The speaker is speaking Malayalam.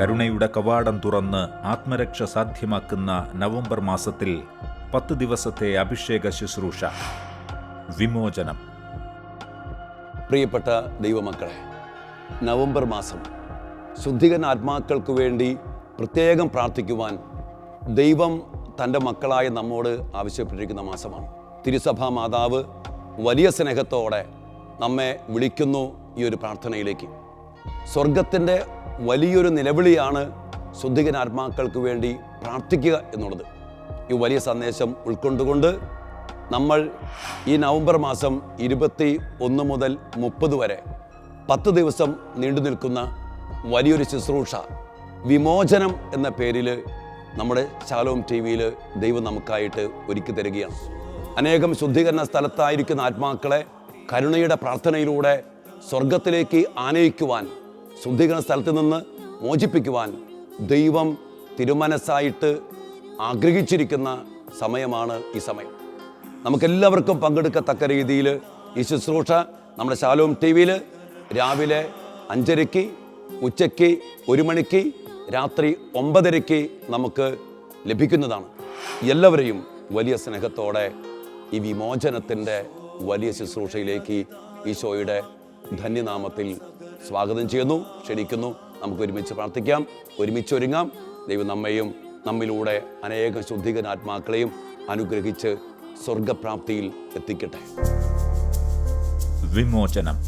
കരുണയുടെ കവാടം തുറന്ന് ആത്മരക്ഷ സാധ്യമാക്കുന്ന നവംബർ മാസത്തിൽ 10 ദിവസത്തെ അഭിഷേക ശുശ്രൂഷ വിമോചനം. പ്രിയപ്പെട്ട ദൈവമക്കളെ, നവംബർ മാസം ശുദ്ധികരണ ആത്മാക്കൾക്ക് വേണ്ടി പ്രത്യേകം പ്രാർത്ഥിക്കുവാൻ ദൈവം തൻ്റെ മക്കളായ നമ്മോട് ആവശ്യപ്പെട്ടിരിക്കുന്ന മാസമാണ്. തിരുസഭാ മാതാവ് വലിയ സ്നേഹത്തോടെ നമ്മെ വിളിക്കുന്നു ഈ ഒരു പ്രാർത്ഥനയിലേക്ക്. സ്വർഗത്തിൻ്റെ വലിയൊരു നിലവിളിയാണ് ശുദ്ധികരണ ആത്മാക്കൾക്ക് വേണ്ടി പ്രാർത്ഥിക്കുക എന്നുള്ളത്. ഈ വലിയ സന്ദേശം ഉൾക്കൊണ്ടുകൊണ്ട് നമ്മൾ ഈ നവംബർ മാസം 21 മുതൽ 30 വരെ 10 ദിവസം നീണ്ടു നിൽക്കുന്ന വലിയൊരു ശുശ്രൂഷ വിമോചനം എന്ന പേരിൽ നമ്മുടെ ശാലോം TV-യിൽ ദൈവം നമുക്കായിട്ട് ഒരുക്കി തരികയാണ്. അനേകം ശുദ്ധീകരണ സ്ഥലത്തായിരിക്കുന്ന ആത്മാക്കളെ കരുണയുടെ പ്രാർത്ഥനയിലൂടെ സ്വർഗത്തിലേക്ക് ആനയിക്കുവാൻ, ശുദ്ധീകരണ സ്ഥലത്ത് നിന്ന് മോചിപ്പിക്കുവാൻ ദൈവം തിരുമനസ്സായിട്ട് ആഗ്രഹിച്ചിരിക്കുന്ന സമയമാണ് ഈ സമയം. നമുക്കെല്ലാവർക്കും പങ്കെടുക്കത്തക്ക രീതിയിൽ ഈ ശുശ്രൂഷ നമ്മുടെ ശാലോം TV-യിൽ രാവിലെ 5:30, ഉച്ചയ്ക്ക് 1 മണിക്ക്, രാത്രി 9:30 നമുക്ക് ലഭിക്കുന്നതാണ്. എല്ലാവരെയും വലിയ സ്നേഹത്തോടെ ഈ വിമോചനത്തിൻ്റെ വലിയ ശുശ്രൂഷയിലേക്ക് ഈശോയുടെ ധന്യനാമത്തിൽ സ്വാഗതം ചെയ്യുന്നു, ക്ഷണിക്കുന്നു. നമുക്ക് ഒരുമിച്ച് പ്രാർത്ഥിക്കാം, ഒരുമിച്ച് ഒരുങ്ങാം. ദൈവം നമ്മയും നമ്മിലൂടെ അനേകം ശുദ്ധീകരണ ആത്മാക്കളെയും അനുഗ്രഹിച്ച് സ്വർഗപ്രാപ്തിയിൽ എത്തിക്കട്ടെ. വിമോചനം.